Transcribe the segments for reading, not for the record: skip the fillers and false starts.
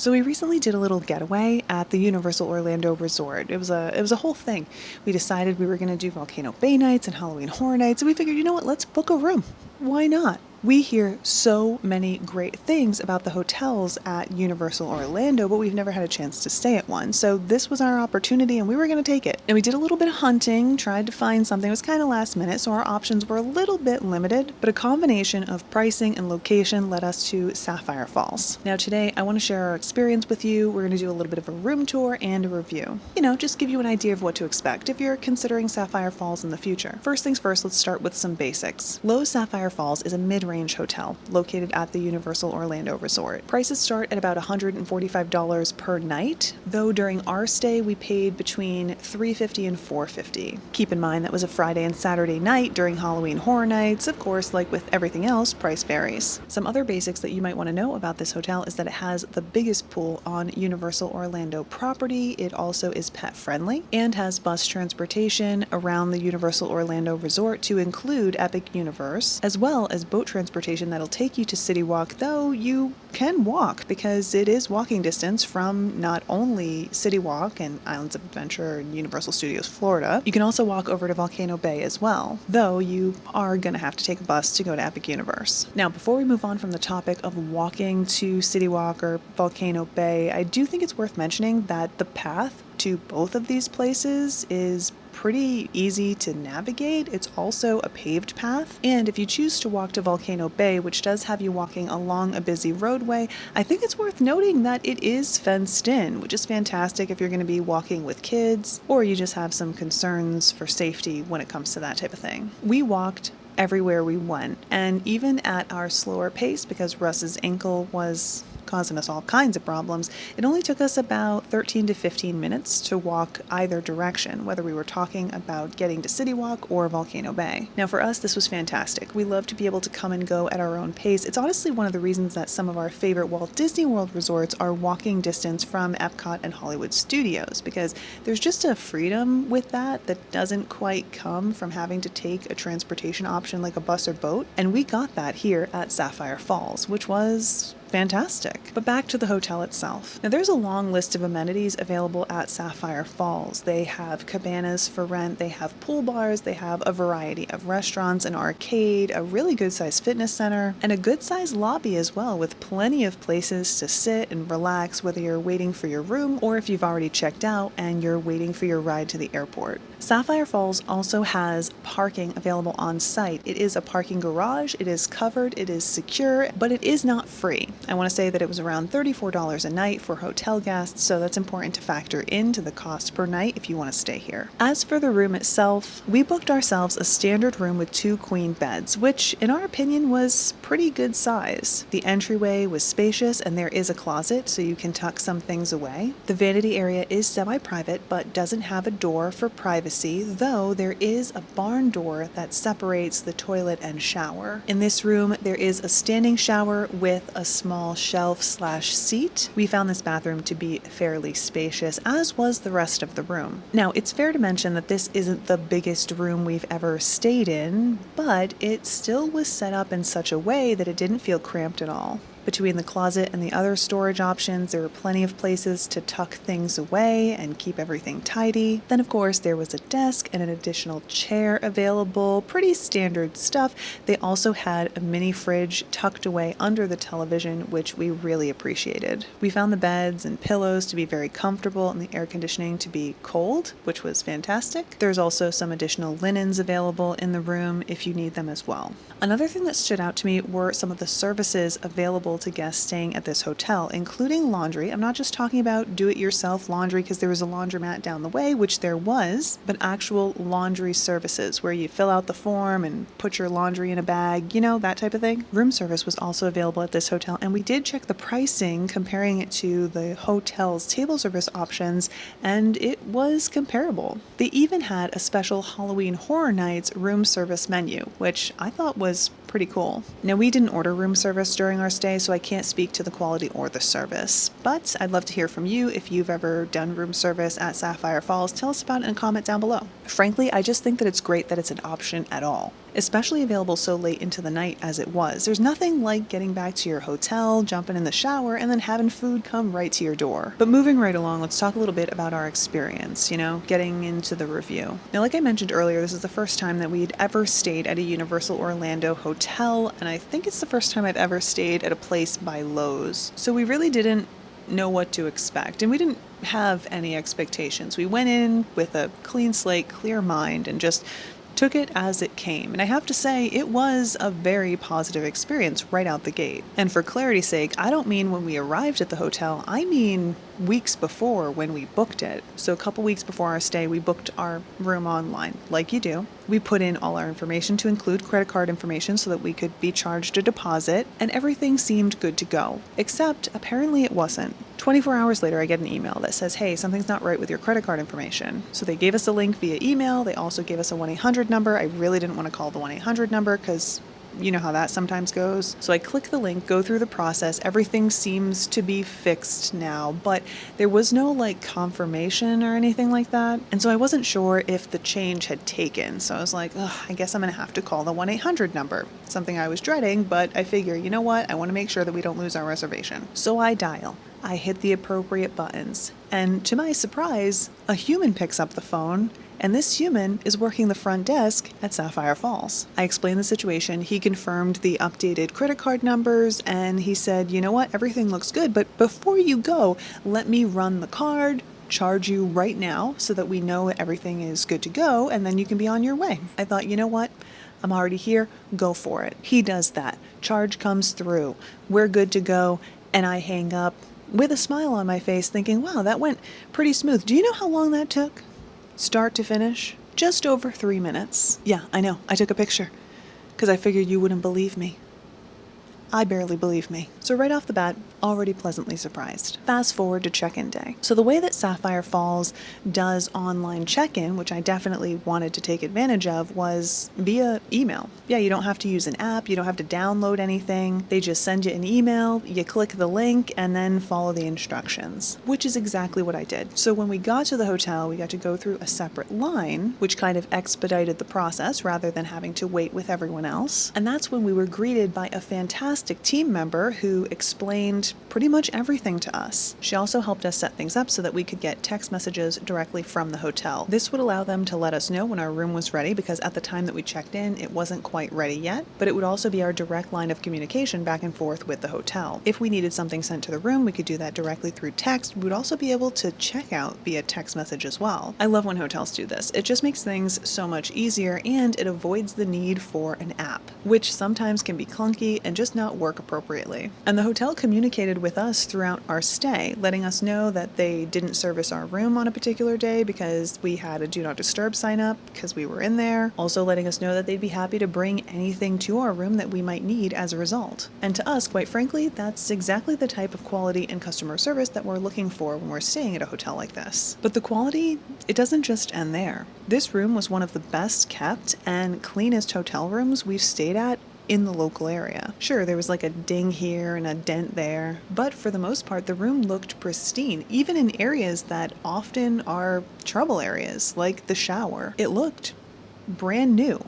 So we recently did a little getaway at the Universal Orlando Resort. It was a whole thing. We decided we were going to do Volcano Bay nights and Halloween Horror Nights, and we figured, you know what, let's book a room. Why not? We hear so many great things about the hotels at Universal Orlando, but we've never had a chance to stay at one. So this was our opportunity and we were going to take it. And we did a little bit of hunting, tried to find something. It was kind of last minute, so our options were a little bit limited, but a combination of pricing and location led us to Sapphire Falls. Now today, I want to share our experience with you. We're going to do a little bit of a room tour and a review. Just give you an idea of what to expect if you're considering Sapphire Falls in the future. First things first, let's start with some basics. Loews Sapphire Falls is a mid-range hotel located at the Universal Orlando Resort. Prices start at about $145 per night, though during our stay we paid between $350 and $450. Keep in mind that was a Friday and Saturday night during Halloween Horror Nights. Of course, like with everything else, price varies. Some other basics that you might want to know about this hotel is that it has the biggest pool on Universal Orlando property. It also is pet friendly and has bus transportation around the Universal Orlando Resort to include Epic Universe, as well as boat transportation that'll take you to City Walk, though you can walk because it is walking distance from not only City Walk and Islands of Adventure and Universal Studios Florida, you can also walk over to Volcano Bay as well, though you are going to have to take a bus to go to Epic Universe. Now, before we move on from the topic of walking to City Walk or Volcano Bay, I do think it's worth mentioning that the path to both of these places is pretty easy to navigate. It's also a paved path, and if you choose to walk to Volcano Bay, which does have you walking along a busy roadway, I think it's worth noting that it is fenced in, which is fantastic if you're going to be walking with kids or you just have some concerns for safety when it comes to that type of thing. We walked everywhere we went, and even at our slower pace, because Russ's ankle was causing us all kinds of problems, it only took us about 13 to 15 minutes to walk either direction, whether we were talking about getting to City Walk or Volcano Bay. Now for us, this was fantastic. We love to be able to come and go at our own pace. It's honestly one of the reasons that some of our favorite Walt Disney World resorts are walking distance from Epcot and Hollywood Studios, because there's just a freedom with that doesn't quite come from having to take a transportation option like a bus or boat, and we got that here at Sapphire Falls, which was fantastic. But back to the hotel itself. Now there's a long list of amenities available at Sapphire Falls. They have cabanas for rent, they have pool bars, they have a variety of restaurants, an arcade, a really good sized fitness center, and a good sized lobby as well, with plenty of places to sit and relax, whether you're waiting for your room or if you've already checked out and you're waiting for your ride to the airport. Sapphire Falls also has parking available on site. It is a parking garage, it is covered, it is secure, but it is not free. I want to say that it was around $34 a night for hotel guests, so that's important to factor into the cost per night if you want to stay here. As for the room itself, we booked ourselves a standard room with 2 queen beds, which in our opinion was pretty good size. The entryway was spacious and there is a closet so you can tuck some things away. The vanity area is semi-private but doesn't have a door for privacy, though there is a barn door that separates the toilet and shower. In this room, there is a standing shower with a small shelf/seat. We found this bathroom to be fairly spacious, as was the rest of the room. Now, it's fair to mention that this isn't the biggest room we've ever stayed in, but it still was set up in such a way that it didn't feel cramped at all. Between the closet and the other storage options, there were plenty of places to tuck things away and keep everything tidy. Then, of course, there was a desk and an additional chair available. Pretty standard stuff. They also had a mini fridge tucked away under the television, which we really appreciated. We found the beds and pillows to be very comfortable and the air conditioning to be cold, which was fantastic. There's also some additional linens available in the room if you need them as well. Another thing that stood out to me were some of the services available to guests staying at this hotel, including laundry. I'm not just talking about do-it-yourself laundry because there was a laundromat down the way, which there was, but actual laundry services where you fill out the form and put your laundry in a bag, that type of thing. Room service was also available at this hotel, and we did check the pricing, comparing it to the hotel's table service options, and it was comparable. They even had a special Halloween Horror Nights room service menu, which I thought was pretty cool. Now, we didn't order room service during our stay, so I can't speak to the quality or the service, but I'd love to hear from you if you've ever done room service at Sapphire Falls. Tell us about it in a comment down below. Frankly, I just think that it's great that it's an option at all. especially available so late into the night as it was. There's nothing like getting back to your hotel, jumping in the shower, and then having food come right to your door. But moving right along, let's talk a little bit about our experience, getting into the review. Now, like I mentioned earlier, this is the first time that we'd ever stayed at a Universal Orlando hotel, and I think it's the first time I've ever stayed at a place by Loews. So we really didn't know what to expect, and we didn't have any expectations. We went in with a clean slate, clear mind, and just took it as it came. And I have to say, it was a very positive experience right out the gate. And for clarity's sake, I don't mean when we arrived at the hotel, I mean weeks before when we booked it. So a couple weeks before our stay, we booked our room online, like you do. We put in all our information to include credit card information so that we could be charged a deposit, and everything seemed good to go. Except, apparently it wasn't. 24 hours later, I get an email that says, hey, something's not right with your credit card information. So they gave us a link via email. They also gave us a 1-800 number. I really didn't want to call the 1-800 number because you know how that sometimes goes. So I click the link, go through the process. Everything seems to be fixed now, but there was no confirmation or anything like that. And so I wasn't sure if the change had taken. So I was like, I guess I'm going to have to call the 1-800 number. Something I was dreading, but I figure, you know what? I want to make sure that we don't lose our reservation. So I dial. I hit the appropriate buttons. And to my surprise, a human picks up the phone, and this human is working the front desk at Sapphire Falls. I explained the situation. He confirmed the updated credit card numbers, and he said, you know what, everything looks good, but before you go, let me run the card, charge you right now so that we know everything is good to go, and then you can be on your way. I thought, you know what, I'm already here, go for it. He does that. Charge comes through. We're good to go, and I hang up with a smile on my face thinking, wow, that went pretty smooth. Do you know how long that took? Start to finish? Just over 3 minutes. Yeah, I know. I took a picture because I figured you wouldn't believe me. I barely believe me. So right off the bat, already pleasantly surprised. Fast forward to check-in day. So the way that Sapphire Falls does online check-in, which I definitely wanted to take advantage of, was via email. Yeah, you don't have to use an app, you don't have to download anything. They just send you an email, you click the link, and then follow the instructions, which is exactly what I did. So when we got to the hotel, we got to go through a separate line, which kind of expedited the process rather than having to wait with everyone else. And that's when we were greeted by a fantastic team member who explained pretty much everything to us. She also helped us set things up so that we could get text messages directly from the hotel. This would allow them to let us know when our room was ready, because at the time that we checked in, it wasn't quite ready yet, but it would also be our direct line of communication back and forth with the hotel. If we needed something sent to the room, we could do that directly through text. We would also be able to check out via text message as well. I love when hotels do this. It just makes things so much easier, and it avoids the need for an app, which sometimes can be clunky and just not work appropriately. And the hotel communicated with us throughout our stay, letting us know that they didn't service our room on a particular day because we had a do not disturb sign up because we were in there. Also letting us know that they'd be happy to bring anything to our room that we might need as a result. And to us, quite frankly, that's exactly the type of quality and customer service that we're looking for when we're staying at a hotel like this. But the quality, it doesn't just end there. This room was one of the best kept and cleanest hotel rooms we've stayed at in the local area. Sure, there was like a ding here and a dent there, but for the most part, the room looked pristine, even in areas that often are trouble areas, like the shower. It looked brand new.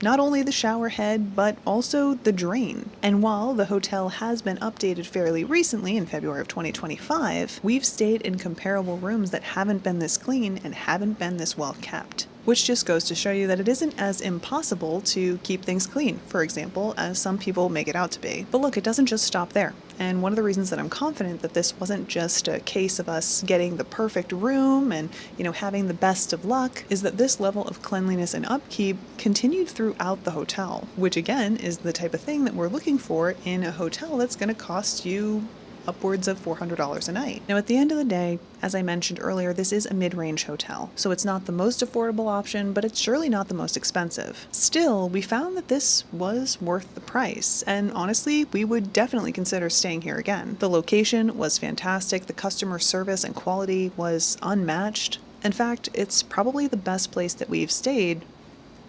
Not only the shower head, but also the drain. And while the hotel has been updated fairly recently in February of 2025, we've stayed in comparable rooms that haven't been this clean and haven't been this well kept. Which just goes to show you that it isn't as impossible to keep things clean, for example, as some people make it out to be. But look, it doesn't just stop there. And one of the reasons that I'm confident that this wasn't just a case of us getting the perfect room and, having the best of luck is that this level of cleanliness and upkeep continued throughout the hotel, which again is the type of thing that we're looking for in a hotel that's going to cost you upwards of $400 a night. Now, at the end of the day, as I mentioned earlier, this is a mid-range hotel, so it's not the most affordable option, but it's surely not the most expensive. Still, we found that this was worth the price, and honestly, we would definitely consider staying here again. The location was fantastic, the customer service and quality was unmatched. In fact, it's probably the best place that we've stayed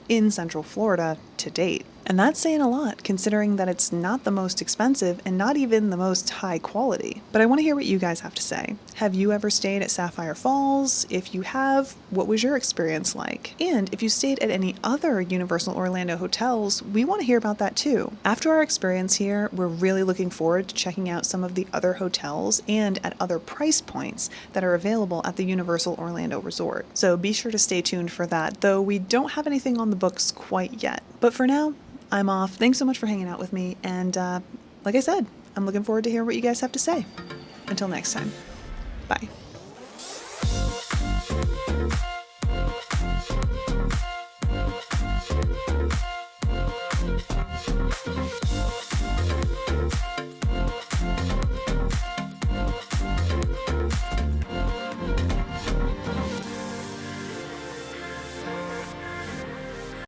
in Central Florida to date. And that's saying a lot, considering that it's not the most expensive and not even the most high quality. But I want to hear what you guys have to say. Have you ever stayed at Sapphire Falls? If you have, what was your experience like? And if you stayed at any other Universal Orlando hotels, we want to hear about that too. After our experience here, we're really looking forward to checking out some of the other hotels and at other price points that are available at the Universal Orlando Resort. So be sure to stay tuned for that, though we don't have anything on the books quite yet. But for now, I'm off. Thanks so much for hanging out with me. And like I said, I'm looking forward to hearing what you guys have to say. Until next time. Bye.